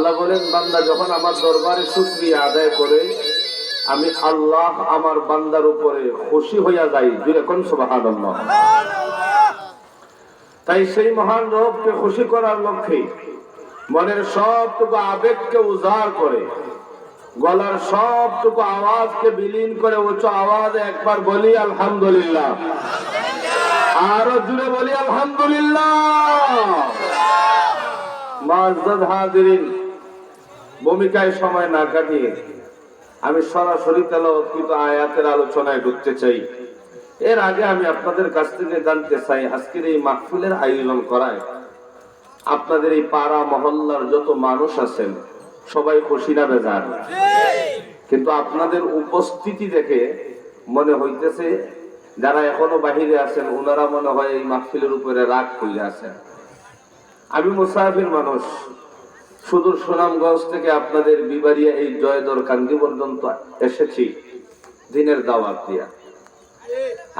আল্লাহ বলেন, বান্দা যখন আমার দরবারে শুকরিয়া আদায় করে, আমি আল্লাহ আমার বান্দার উপরে খুশি হইয়া যাই। এখন সুবহানাল্লাহ। তাই সেই মহান রবকে খুশি করার লক্ষ্যে মনের সবটুকু আবেগকে উজাড় করে, গলার সবটুকু আওয়াজকে বিলীন করে উচ্চ আওয়াজে একবার বলি আলহামদুলিল্লাহ। আরো জুড়ে বলি আলহামদুলিল্লাহ। মুআজ্জাজ হাজিরিন, ভূমিকায় সময় না কাটিয়ে আমি সরাসরি তেলাওয়াতকৃত আয়াতের আলোচনায় ঢুকতে চাই। এর আগে আমি আপনাদের কাছ থেকে জানতে চাই, আজকের এই মাহফিলের আয়োজন করায় আপনাদের এই পাড়া মহল্লার যত মানুষ আছেন সবাই খুশি না বেজার? কিন্তু আপনাদের উপস্থিতি দেখে মনে হইতেছে যারা এখনো বাহিরে আছেন ওনারা মনে হয় এই মাহফিলের উপরে রাগ হয়ে আছেন। আমি মুসাফির মানুষ, সুদূর সুনামগঞ্জ থেকে আপনাদের বিবাড়িয়া এই জয়দর কান্দি পর্যন্ত এসেছি দিনের দাওয়াত দিয়া।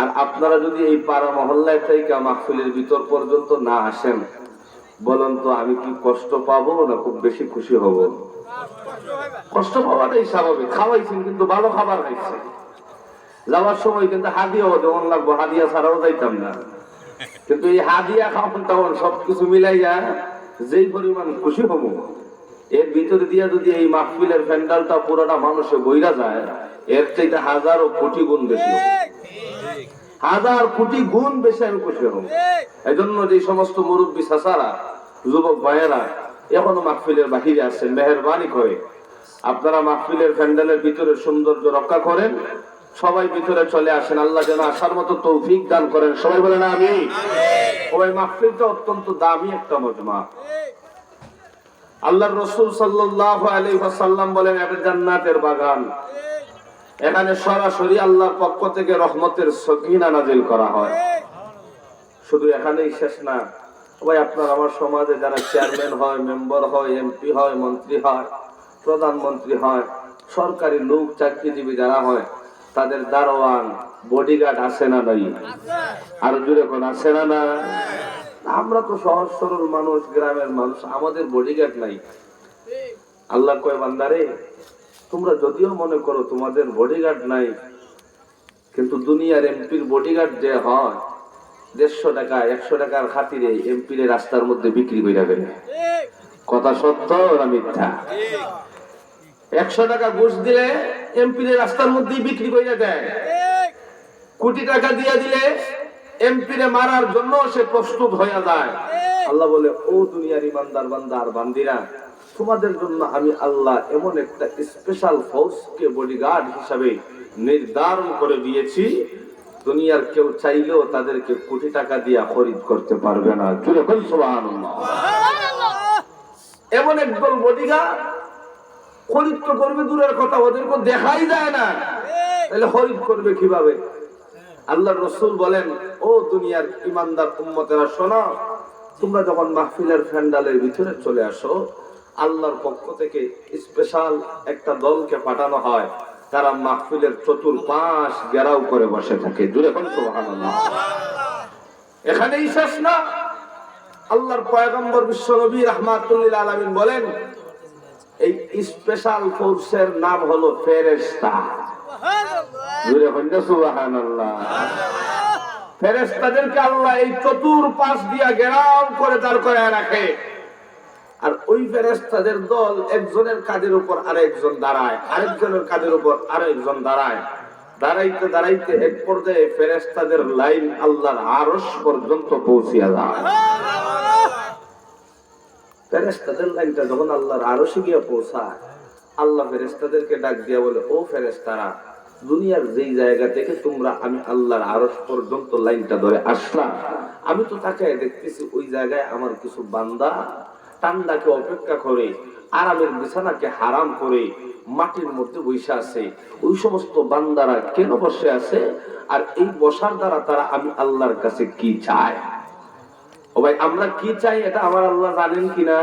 আর আপনারা যদি এই পাড়া মহল্লায় থেকে মাহফিলের ভিতর পর্যন্ত না আসেন, বলেন তো আমি কি কষ্ট পাবো না খুব বেশি খুশি হব? কষ্ট পাওয়াটাই স্বাভাবিক। খাওয়াইছেন কিন্তু ভালো খাবার খাইছে, যাওয়ার সময় কিন্তু হাদিয়াও যেমন লাগবো, হাদিয়া ছাড়াও যাইতাম না। কিন্তু এই হাদিয়া খাওয়ান তখন সবকিছু মিলাইয়া যেই পরিমাণ খুশি হবো, এর ভিতরে দিয়া যদি এই মাহফিলের প্যান্ডালটা পুরোটা মানুষে বইরা যায়, এর চাইতে হাজারো কোটি গুণ বেশি, হাজার কোটি গুণ বেশি আমি খুশি হব। এই জন্য যে সমস্ত মুরব্বী চাচারা, যুবক ভাইয়েরা এখনো মাহফিলের বাহিরে আসছেন, মেহেরবানি করে আপনারা মাহফিলের প্যান্ডালের ভিতরে সৌন্দর্য রক্ষা করেন, সবাই ভিতরে চলে আসেন। আল্লাহ যেন আসার মতো তৌফিক দান করেন। সবাই বলেন আমিন। ওই মাহফিলটা অত্যন্ত দামি একটা মজমা। আল্লাহর রাসূল সাল্লাল্লাহু আলাইহি ওয়াসাল্লাম বলেন, এটা জান্নাতের বাগান। এখানে সরাসরি আল্লাহর পক্ষ থেকে রহমতের সকিনা নাজিল করা হয়। শুধু এখানেই শেষ না ভাই, আপনার আমার সমাজে যারা চেয়ারম্যান হয়, মেম্বার হয়, এমপি হয়, মন্ত্রী হয়, প্রধানমন্ত্রী হয়, সরকারি লোক চাকরিজীবী যারা হয়, তাদের দারোয়ান বডিগার্ড আছে না নাই? আর জুড়ে কোন আছে না? না, আমরা তো সহজ সরল মানুষ, গ্রামের মানুষ, আমাদের বডিগার্ড নাই। আল্লাহ কয়, বান্দারে তোমরা যদিও মনে করো তোমাদের বডিগার্ড নাই, কিন্তু দুনিয়ার এমপির বডিগার্ড যে হয় 150 টাকা 100 টাকার খাতিরে এমপির রাস্তার মধ্যে বিক্রি করে যাবে। কথা সত্য না মিথ্যা? 100 টাকা ঘুষ দিলে এমপির রাস্তার মধ্যেই বিক্রি করে দেয়। কোটি টাকা দিয়ে দিলে এমপির মারার জন্য সে প্রস্তুত হয়ে যায়। আল্লাহ বলে, ও দুনিয়ার ইমানদার বান্দা আর বান্দিরা, তোমাদের জন্য আমি আল্লাহ এমন একটা স্পেশাল ফোর্সকে বডিগার্ড হিসাবে নির্ধারণ করে দিয়েছি, দুনিয়ার কেউ চাইলেও তাদেরকে কোটি টাকা দিয়ে খরিদ করতে পারবে না। জোরে বল সুবহানাল্লাহ। এমন একদল বডিগার্ড খরিদ তো করবে দূরের কথা, ওদেরকে দেখাই যায় না, তাহলে খরিদ করবে কিভাবে? আল্লাহর রাসূল বলেন, ও দুনিয়ার ইমানদার উম্মতেরা শোনো, তোমরা যখন মাহফিলের প্যান্ডালের ভিতরে চলে আসো, আল্লাহর পক্ষ থেকে স্পেশাল একটা দলকে পাঠানো হয়, তারা মাহফিলের চতুর্পাশ ঘেরাও করে বসে থাকে। জোরে বল সুবহানাল্লাহ। এখানেই শেষ না, আল্লাহর পয়গম্বর বিশ্ব নবী রাহমাতুল লিল আলামিন বলেন, এই স্পেশাল ফোর্সের নাম হলো ফেরেশতা। জোরে বল সুবহানাল্লাহ। ফেরেশতাদেরকে আল্লাহ এই চতুর্পাশ দিয়া ঘেরাও করে দাঁড় করায় রাখে। আর ওই ফেরেশতাদের দল একজনের কাঁধের উপর আরেকজন দাঁড়ায়, আরেকজনের কাঁধের উপর আরেকজন দাঁড়ায়। দাঁড়াইতে দাঁড়াইতে এক পর্যায়ে ফেরেশতাদের লাইন আল্লাহর আরশ পর্যন্ত পৌঁছিয়া যায়। ফেরেশতাদের লাইনটা যখন আল্লাহর আরশে গিয়ে পৌঁছায়, আল্লাহ ফেরেশতাদেরকে ডাক দিয়া বলে, ও ফেরেশতারা, দুনিয়ার যেই জায়গা থেকে তোমরা আমি আল্লাহর আরশ পর্যন্ত লাইনটা ধরে আসলাম, আমি তো তাকায় দেখতেছি ওই জায়গায় আমার কিছু বান্দা ঠান্ডাকে অপেক্ষা করে, আরামের বিছানাকে হারাম করে মাটির মধ্যে বসে আছে। ওই সমস্ত বান্দারা কেন বসে আছে, আর এই বসার দ্বারা তারা আমি আল্লাহর কাছে কি চায়? ও ভাই, আমরা কি চাই এটা আমার আল্লাহ জানেন কিনা?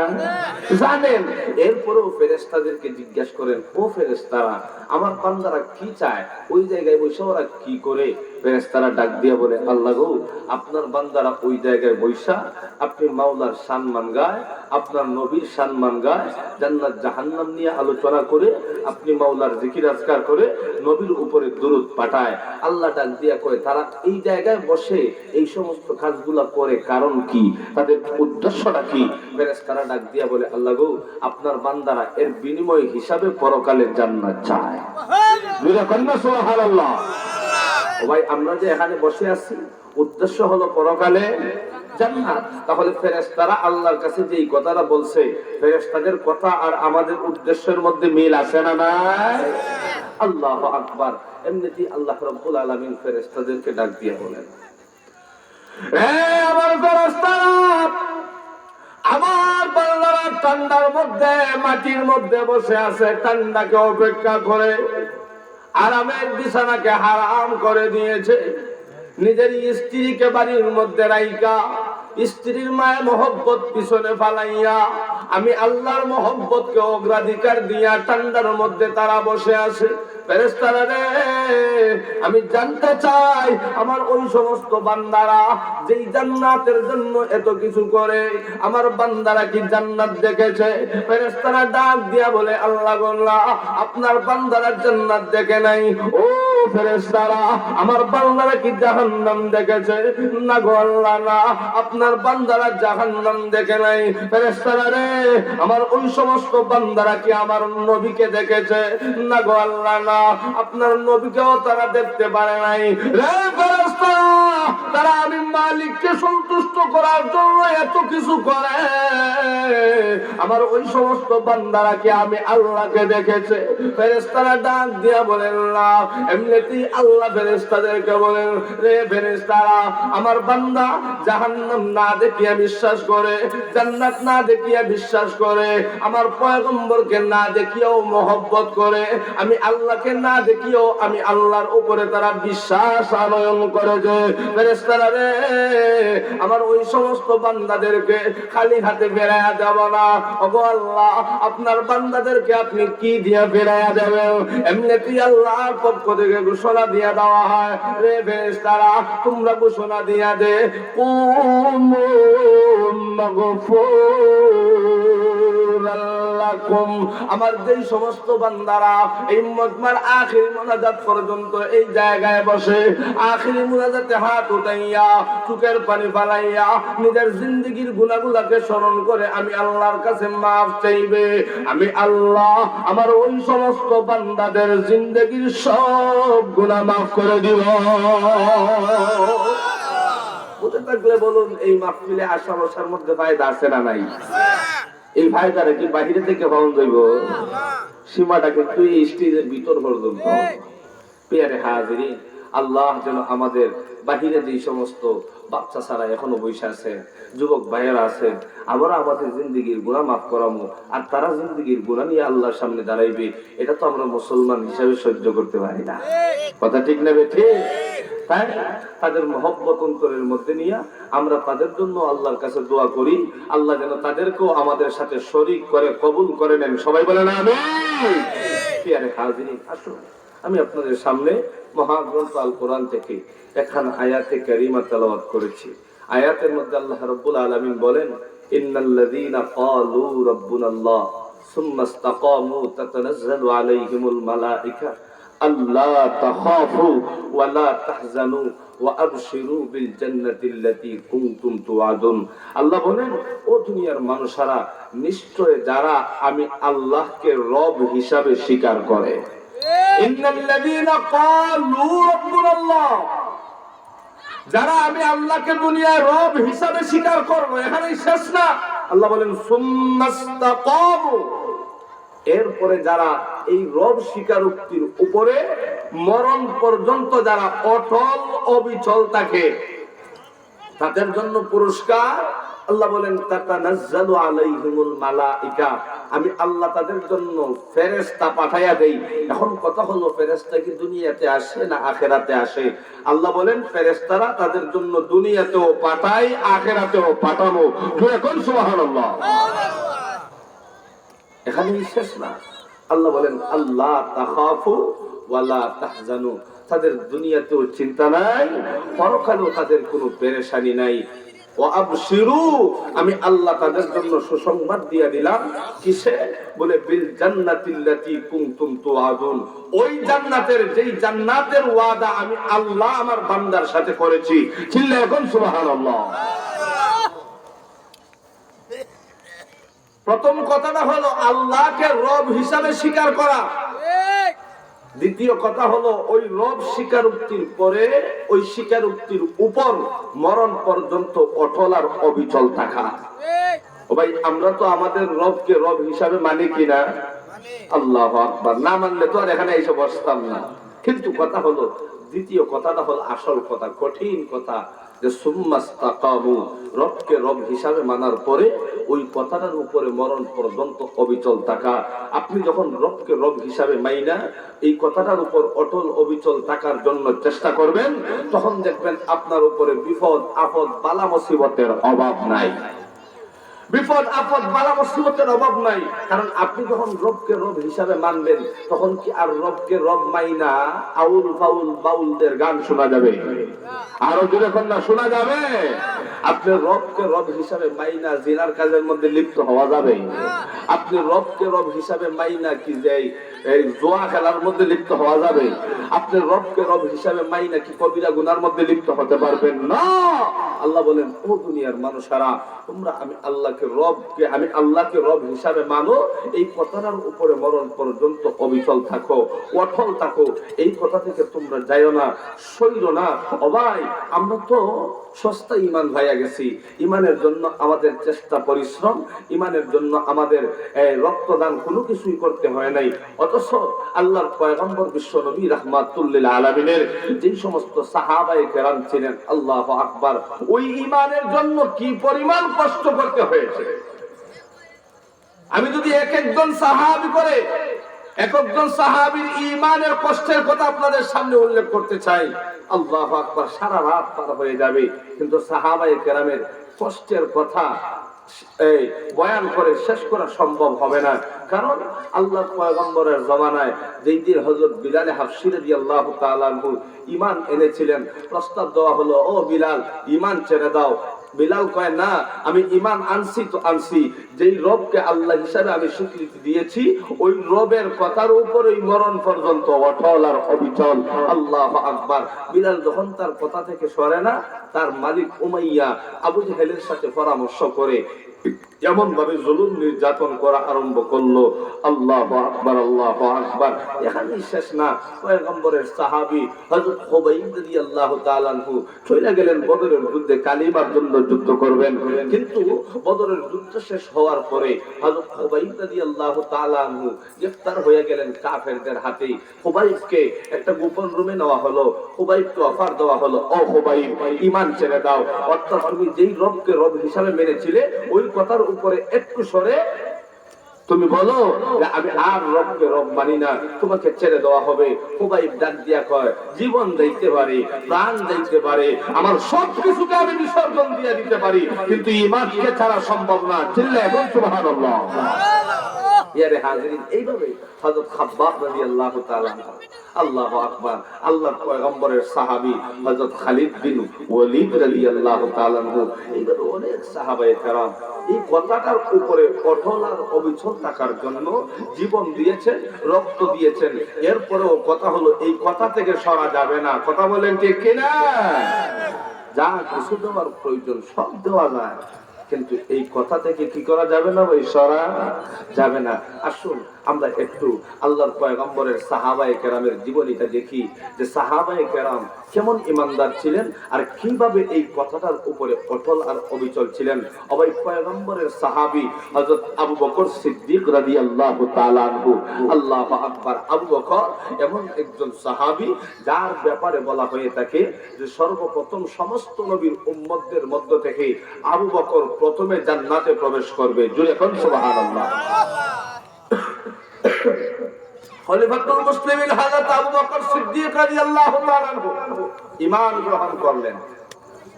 জানেন। এরপরেও ফেরেশতাদেরকে জিজ্ঞাসা করেন, ও ফেরেশতারা, আমার বান্দারা কি চায়, ওই জায়গায় বসে ওরা কি করে? ফেরেশতারা ডাক দিয়া বলে, আল্লাহ গো, আপনার বান্দারা ওই জায়গায় বৈশা আপনি মাওলার সম্মান গায়, আপনার নবীর সম্মান গায়, জান্নাত জাহান্নাম নিয়ে আলোচনা করে, আপনি মাওলার জিকির আজকার করে নবীর উপরে দুরূদ পাঠায়। আল্লাহ ডাক দিয়া কয়, তারা এই জায়গায় বসে এই সমস্ত কাজগুলা করে কারণ কি, তাদের উদ্দেশ্যটা কি? ফেরেশতারা ডাক দিয়া বলে, আল্লাহ গো, আপনার বান্দারা এর বিনিময় হিসাবে পরকালে জান্নাত চায়। সুবহানাল্লাহ। ও ভাই, আমরা যে এখানে বসে আছি উদ্দেশ্য হলো পরকালে জান্নাত। তাহলে ফেরেশতারা আল্লাহর কাছে যেই কথাটা বলছে, ফেরেশতাদের কথা আর আমাদের উদ্দেশ্যের মধ্যে মিল আছে না নাই? আল্লাহু আকবার। এমনিতেই আল্লাহ রাব্বুল আলামিন ফেরেশতাদেরকে ডাক দিয়ে বলেন, হে আমার ফেরেশতারা, আমার বান্দারা ঠান্ডার মধ্যে মাটির মধ্যে বসে আছে, ঠান্ডাকে অপেক্ষা করে আরামের বিছানাকে হারাম করে দিয়েছে। নিজের স্ত্রীকে বাড়ির মধ্যে রাইকা স্ত্রীর মায়া মহব্বত পিছনে ফালাইয়া আমি আল্লাহর মহব্বতকে অগ্রাধিকার দিয়া ঠান্ডার মধ্যে তারা বসে আছে। ফেরেশতারা রে, আমি জানতে চাই আমার ওই সমস্ত বান্দারা যেই জান্নাতের জন্য এত কিছু করে, আমার বান্দারা কি জান্নাত দেখেছে? ফেরেশতারা ডাক দিয়া বলে, আল্লাহ গোল্লা, আপনার বান্দারা জান্নাত দেখে নাই। ও ফেরেশতারা, আমার বান্দারা কি জাহান্নাম দেখেছে? না গো আল্লাহ, না, আপনার বান্দারা জাহান্নাম দেখে নাই। ফেরেশতারা রে, আমার ওই সমস্ত বান্দারা কি আমার নবীকে দেখেছে? না গো আল্লাহ, না, আপনার নবীকেও তারা দেখতে পারে নাই। রে ফেরেশতারা, তারা আমি মালিককে সন্তুষ্ট করার জন্য এত কিছু করে, আমার ওই সমস্ত বান্দারা কি আমি আল্লাহকে দেখেছে? ফেরেশতারা ডাক দিয়া বলেন, না। এমনিতেই আল্লাহ ফেরেশতাদেরকে বলেন, রে ফেরেশতারা, আমার বান্দা জাহান্নাম না দেখিয়া বিশ্বাস করে, জান্নাত না দেখিয়া বিশ্বাস করে, আমার পয়গম্বরকে না দেখিয়াও মহব্বত করে, আমি আল্লাহকে না দেখিয়াও আমি আল্লাহর উপরে তারা বিশ্বাস আনয়ন করে। যে ফেরেশতারা রে, আমার ওই সমস্ত বান্দাদেরকে খালি হাতে ফেরাইয়া যাব না। ওগো আল্লাহ, আপনার বান্দাদেরকে আপনি কি দিয়া ফেরাইয়া দেবেন? এমনিতেই আল্লাহর পক্ষ থেকে ঘোষণা দিয়া দেওয়া হয়, রে ফেরেশতারা, তোমরা ঘোষণা দিয়া দে, আমার যেই সমস্ত বান্দারা এই মজমার আখিরি মুনাজাত পর্যন্ত এই জায়গায় বসে আখিরি মুনাজাতে হাত উঠাইয়া চোখের পানি ফালাইয়া নিজের জিন্দেগীর গুনাহগুলোকে স্মরণ করে আমি আল্লাহর কাছে মাফ চাইবে, আমি আল্লাহ আমার ওই সমস্ত বান্দাদের জিন্দেগীর সব গুনাহ মাফ করে দিব। বুঝে থাকলে বলুন, এই মাহফিলে আসা বসার মধ্যে ফায়দা আছে না নাই? এই ফায়দাটা কি বাহিরে থেকে পাওয়া যাইব? সীমাটাকে তুই স্টেজের ভিতর পর্যন্ত। পেয়ারে হাজিরিন, আল্লাহ যেন আমাদের বাহিরে যে সমস্ত বাচ্চা ছাড়া এখনো বসে আছে, যুবক ভাইয়েরা আছেন, আমরা আমাদের জিন্দেগীর গুনাহ মাফ করামো, আর তারা জিন্দেগীর গুনাহ নিয়ে আল্লাহর সামনে দাঁড়াইবে, এটা তো আমরা মুসলমান হিসাবে সহ্য করতে পারি না। কথা ঠিক নেবে? ঠিক। তাই তাদের মহব্বত অন্তরের মধ্যে নিয়ে আমরা তাদের জন্য আল্লাহর কাছে দোয়া করি, আল্লাহ যেন তাদেরকেও আমাদের সাথে শরীক করে কবুল করে নেন। সবাই বলেন আমিন। প্রিয় হাজিরিন, আসুন আমি আপনাদের সামনে মহাগ্রন্থ আল কোরআন থেকে একখানা আয়াতে কারিমা তেলাওয়াত করেছি। আয়াতের মধ্যে আল্লাহ রাব্বুল আলামিন বলেন, ইন্নাল্লাযীনা ক্বালু রাব্বুনাল্লাহ সুম্মা ইসতাকামু তাতানাজ্জালু আলাইহিমুল মালায়েকা আল্লা তাখাফু ওয়া লা তাহজানু ওয়া আবশিরু বিল জান্নাতিল্লাতী কুনতুম তুআদুন। আল্লাহ বলেন, ও দুনিয়ার মানুষেরা, নিশ্চয় যারা আমি আল্লাহকে রব হিসাবে স্বীকার করে, ইন্নাল্লাযীনা ক্বালু রাব্বুনাল্লাহ, যারা আমি আল্লাহকে দুনিয়ায় রব হিসাবে স্বীকার করব, এখানেই শেষ না। আল্লাহ বলেন সুম্মা ইসতাকামু, এরপরে যারা এই রব স্বীকারোক্তির উপরে মরণ পর্যন্ত যারা অটল অবিচল থাকে, তাদের জন্য পুরস্কার। আল্লাহ বলেন তাতানাজ্জালু আলাইহিমুল মালায়েকা, আমি আল্লাহ তাদের জন্য ফেরেশতা পাঠাইয়া দেই। এখন কথা হলো, ফেরেশতা কি দুনিয়াতে আসে না আখিরাতে আসে? আল্লাহ বলেন ফেরেশতারা তাদের জন্য দুনিয়াতেও পাঠাই, আখিরাতেও পাঠাবো। এখন সুবহানাল্লাহ। এখানেই শেষ না। আল্লাহ বলেন আল্লাহ তাখাফু ওয়া লা তাহজানু, তাদের দুনিয়াতেও চিন্তা নাই, পরকালেও তাদের কোনো পেরেশানি নাই। আমি আল্লাহ তাদের জন্য সুসংবাদ দিয়ে দিলাম। কিসে? বলে বিল জান্নাতিল্লাতী কুনতুম তুআদুন, ওই জান্নাতের, যেই জান্নাতের ওয়াদা আমি আল্লাহ আমার বান্দার সাথে করেছি। চিল্লায়ে এখন সুবহানাল্লাহ। প্রথম কথাটা হলো আল্লাহকে রব হিসাবে স্বীকার করা। দ্বিতীয় কথা হলো ওই রব স্বীকারোক্তির পরে ওই স্বীকারোক্তির উপর মরণ পর্যন্ত অটল আর অবিচল থাকা। ও ভাই, আমরা তো আমাদের রবকে রব হিসাবে মানি কিনা? আল্লাহু আকবার। না মানলে তো আর এখানে এসে বসতাম না। কিন্তু কথা হলো, দ্বিতীয় কথাটা হলো আসল কথা, কঠিন কথা, যে সুম্মাস্তাকামু, রবকে রব হিসাবে মানার পরে ওই কথাটার উপরে মরণ পর্যন্ত অবিচল থাকা। আপনি যখন রবকে রব হিসাবে মাইনা এই কথাটার উপর অটল অবিচল থাকার জন্য চেষ্টা করবেন, তখন দেখবেন আপনার উপরে বিপদ আপদ বালা মুসিবতের অভাব নাই। বিপদ আপদ বালা মুসিবতের অভাব নাই। কারণ আপনি যখন রবকে রব হিসাবে মানবেন, তখন কি আর রবকে রব মাইনা আউল ফাউল বাউলদের গান শোনা যাবে? আরো জোরে কন্যা শোনা যাবে? আপনি রবকে রব হিসাবে মাইনা জিনার কাজের মধ্যে লিপ্ত হওয়া যাবে? আপনি রবকে রব হিসাবে মাইনা কি যে এই জুয়া খেলার মধ্যে লিপ্ত হওয়া যাবে? আপনি রবকে রব হিসাবে মাইনা কি কবিরা গুনার মধ্যে লিপ্ত হতে পারবেন না। আল্লাহ বলেন, ও দুনিয়ার মানুষেরা, তোমরা আমি আল্লাহকে রব হিসাবে মানো, এই কথাটার উপরে মরণ পর্যন্ত অবিচল থাকো, অটল থাকো। এই কথা থেকে তোমরা যাইও না, সইরো না। ও ভাই, আমরা তো সস্তা ইমান ভাইয়া গেছি। ইমানের জন্য আমাদের চেষ্টা পরিশ্রম, ইমানের জন্য আমাদের রক্তদান কোনো কিছুই করতে হয় নাই। অথচ আল্লাহর পয়গম্বর বিশ্ব নবী রাহমাতুল লিল আলামিনের যে সমস্ত সাহাবায়ে কেরাম ছিলেন, আল্লাহু আকবার, ওই ইমানের জন্য কি পরিমাণ কষ্ট করতে হয়েছে। আমি যদি একজন সাহাবীর ইমানের কষ্টের কথা আপনাদের সামনে উল্লেখ করতে চাই, আল্লাহু আকবার, সারা রাত পার হয়ে যাবে। কিন্তু সাহাবায়ে কেরামের কষ্টের কথা বয়ান করে শেষ করা সম্ভব হবে না। কারণ আল্লাহর পয়গম্বরের জামানায় যেই দিন হযরত বিলাল হাবশী রাদিয়াল্লাহু তাআলা আনহু ঈমান এনেছিলেন, প্রস্তাব দেওয়া হলো, ও বিলাল, ঈমান ছেড়ে দাও। বিলাল কয়, না, আমি ঈমান আনছি তো আনছি, যেই রবকে আল্লাহ হিসাবে আমি স্বীকৃতি দিয়েছি ওই রবের কথার উপর ওই মরণ পর্যন্ত অটল আর অবিচল। আল্লাহু আকবার। বিলাল যখন তার কথা থেকে সরে না, তার মালিক উমাইয়া আবু জেহেলের সাথে পরামর্শ করে এমন ভাবে জুলুম নির্যাতন করা আরম্ভ করলো। আল্লাহু আকবার, আল্লাহু আকবার। এখানেই শেষ না, পয়গম্বরের সাহাবী হযরত খুবাইব রাদিয়াল্লাহু তাআলা আনহু চলে গেলেন বদরের যুদ্ধে কালিমার জন্য যুদ্ধ করবেন। কিন্তু বদরের যুদ্ধ শেষ হওয়ার পরে হযরত খুবাইব রাদিয়াল্লাহু তাআলা আনহু গ্রেফতার হয়ে গেলেন কাফেরদের হাতে। খুবাইবকে একটা গোপন রুমে নেওয়া হলো, খুবাইবকে অফার দেওয়া হলো, ও খুবাইব, ঈমান ছেড়ে দাও। অর্থাৎ তুমি যেই রবকে রব হিসাবে মেনেছিলে ওই কথার উপরে একটু সরে তুমি বলো যে আমি আর রবকে রব মানি না, তোমাকে ছেড়ে দেওয়া হবে। খুবাইব ডাক দিয়া কয়, জীবন দিতে পারি, প্রাণ দিতে পারি, আমার সব কিছুকে আমি বিসর্জন দিয়ে দিতে পারি, কিন্তু ঈমানকে ছাড়া সম্ভব না। চিল্লায়ে বলুন সুবহানাল্লাহ। ইয়ারে হাজিরিন, এইভাবে হযরত খাব্বাব রাদিয়াল্লাহু তাআলা, আল্লাহু আকবার, আল্লাহর পয়গম্বরের সাহাবী হযরত খালিদ বিন ওয়ালিদ রাদিয়াল্লাহু তাআলা, এইভাবে অনেক সাহাবায়ে কেরাম এই কথাটার উপরে অটল আর অবিচল থাকার জন্য জীবন দিয়েছেন, রক্ত দিয়েছেন। এরপরেও কথা হলো এই কথা থেকে সরা যাবে না। কথা বলেন ঠিক কিনা? যা কিছু দেওয়ার প্রয়োজন সব দেওয়া যায়, কিন্তু এই কথা থেকে কি করা যাবে না, ওই সরা যাবে না। আসুন আমরা একটু আল্লাহর পয়গম্বরের সাহাবায়ে কেরামের জীবনীটা দেখি, যে সাহাবায়ে কেরাম কেমন ইমানদার ছিলেন আর কিভাবে এই কথাটার উপরে অটল আর অবিচল ছিলেন। অবাই পয়গম্বরের সাহাবী হযরত আবু বকর সিদ্দিক রাদিয়াল্লাহু তাআলা আনহু, আল্লাহু আকবার। আবু বকর এমন একজন সাহাবী যার ব্যাপারে বলা হয়ে থাকে যে সর্বপ্রথম সমস্ত নবীর উম্মতদের মধ্য থেকে আবু বকর প্রথমে জান্নাতে প্রবেশ করবে। জোরে কোন সুবহানাল্লাহ। খলিফাতুল মুসলিমিন হযরত আবু বকর সিদ্দিক রাদিয়াল্লাহু তাআলা আনহু ঈমান গ্রহণ করলেন।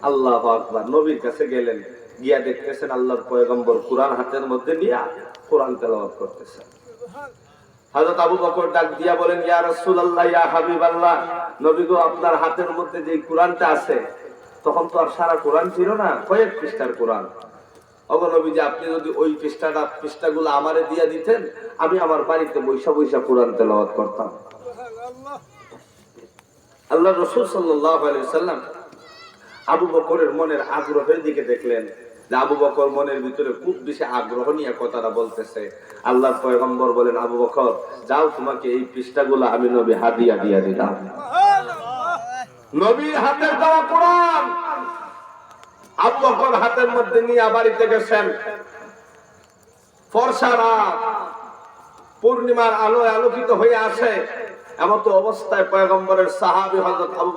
আল্লাহু আকবার। নবীর কাছে গেলেন, গিয়া দেখতেছেন আল্লাহর পয়গম্বর কুরআন হাতের মধ্যে নিয়ে কোরআন তেলাওয়াত করতেছেন। হযরত আবু বকর ডাক দিয়া বলেন, ইয়া রাসূলুল্লাহ, ইয়া হাবিবাল্লাহ, নবী গো, আপনার হাতের মধ্যে যে কোরআনটা আছে, তখন তো আর সারা কোরআন ছিল না, কয়েক পৃষ্ঠার কোরআন। ওগো নবীজি, আপনি যদি ওই পৃষ্ঠাগুলো আমারে দিয়ে দিতেন, আমি আমার বাড়িতে বৈশা বৈশা কোরআন তেলাওয়াত করতাম। আল্লাহ রাসূল সাল্লাল্লাহু আলাইহি ওয়াসাল্লাম আবু বকরের মনের আগ্রহের দিকে দেখলেন যে আবু বকর মনের ভিতরে খুব বেশি আগ্রহ নিয়ে কথাটা বলতেছে। আল্লাহর পয়গম্বর বলেন, আবু বকর যাও, তোমাকে এই পৃষ্ঠাগুলো আমি নবী হাদিয়া দিয়া দিলাম। নবীর হাতের দেওয়া কোরআন আবু বকর হাতের মধ্যে নিয়ে বাড়িতে গেছেন। ফর্সা রাত, পূর্ণিমার আলোয় আলোকিত হয়ে আসে, এমত অবস্থায় পয়গম্বরের সাহাবী হযরত আবু